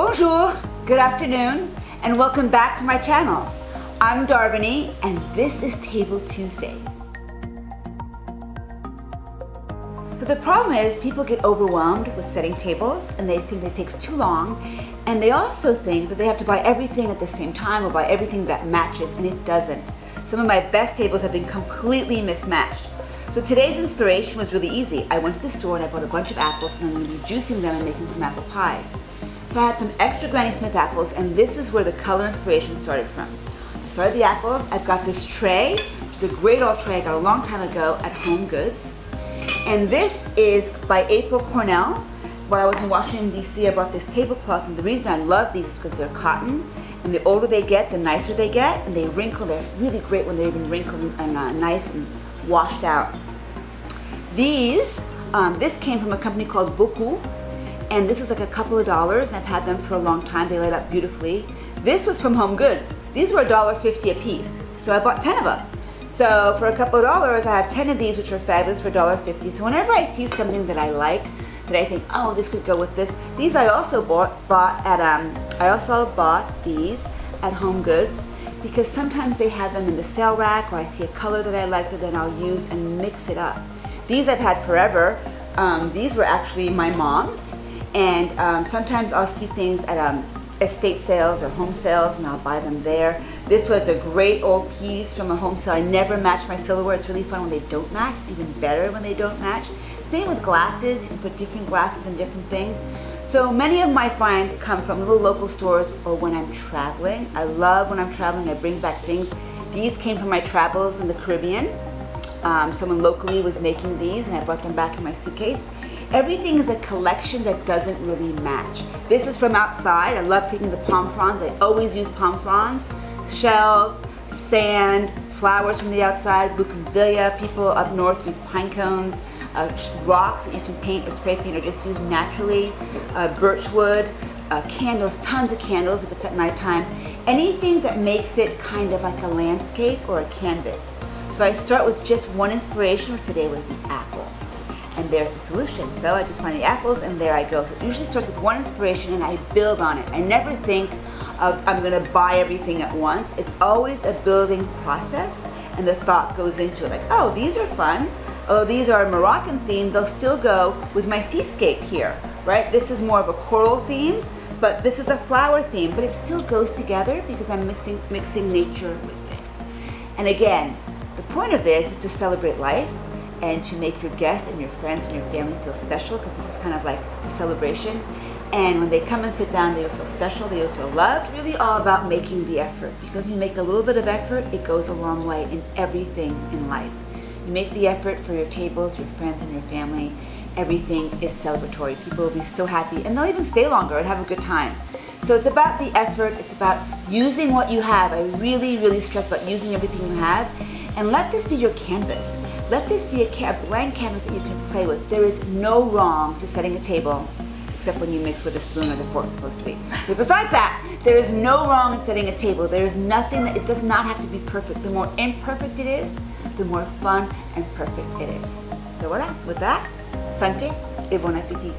Bonjour, good afternoon, and welcome back to my channel. I'm Darviny, and this is Table Tuesdays. So the problem is people get overwhelmed with setting tables and they think it takes too long, and they also think that they have to buy everything at the same time or buy everything that matches, and it doesn't. Some of my best tables have been completely mismatched. So today's inspiration was really easy. I went to the store and I bought a bunch of apples, and I'm going to be juicing them and making some apple pies. So I had some extra Granny Smith apples, and this is where the color inspiration started from. I started the apples. I've got this tray, which is a great old tray I got a long time ago at Home Goods. And this is by April Cornell. While I was in Washington, D.C., I bought this tablecloth, and the reason I love these is because they're cotton, and the older they get, the nicer they get, and they wrinkle. They're really great when they're even wrinkled and nice and washed out. This came from a company called Beaucoup, and this was like a couple of dollars, and I've had them for a long time. They light up beautifully. This was from Home Goods. These were $1.50 a piece, so I bought 10 of them. So for a couple of dollars, I have 10 of these, which are fabulous for $1.50. So whenever I see something that I like, that I think, oh, this could go with this, these I also bought these at Home Goods, because sometimes they have them in the sale rack, or I see a color that I like that then I'll use and mix it up. These I've had forever. These were actually my mom's, and sometimes I'll see things at estate sales or home sales, and I'll buy them there. This was a great old piece from a home sale. I never match my silverware. It's really fun when they don't match. It's even better when they don't match. Same with glasses. You can put different glasses in different things. So many of my finds come from little local stores or when I'm traveling. I love when I'm traveling, I bring back things. These came from my travels in the Caribbean. Someone locally was making these, and I brought them back in my suitcase. Everything is a collection that doesn't really match. This is from outside. I love taking the palm fronds. I always use palm fronds, shells, sand, flowers from the outside, bougainvillea. People up north use pine cones, rocks that you can paint or spray paint or just use naturally, birchwood, candles, tons of candles if it's at nighttime. Anything that makes it kind of like a landscape or a canvas. So I start with just one inspiration, which today was the apple. And there's the solution. So I just find the apples, and there I go. So it usually starts with one inspiration, and I build on it. I never think of I'm going to buy everything at once. It's always a building process, and the thought goes into it. Like, oh, these are fun. Oh, these are Moroccan themed. They'll still go with my seascape here, right? This is more of a coral theme, but this is a flower theme, but it still goes together because I'm mixing nature with it. And again, the point of this is to celebrate life and to make your guests and your friends and your family feel special, because this is kind of like a celebration. And when they come and sit down, they will feel special, they will feel loved. It's really all about making the effort, because when you make a little bit of effort, it goes a long way in everything in life. You make the effort for your tables, your friends, and your family. Everything is celebratory. People will be so happy, and they'll even stay longer and have a good time. So it's about the effort. It's about using what you have. I really, really stress about using everything you have. And let this be your canvas. Let this be a blank canvas that you can play with. There is no wrong to setting a table, except when you mix with a spoon or the fork's supposed to be. But besides that, there is no wrong in setting a table. There is nothing it does not have to be perfect. The more imperfect it is, the more fun and perfect it is. So voilà, with that, santé et bon appétit.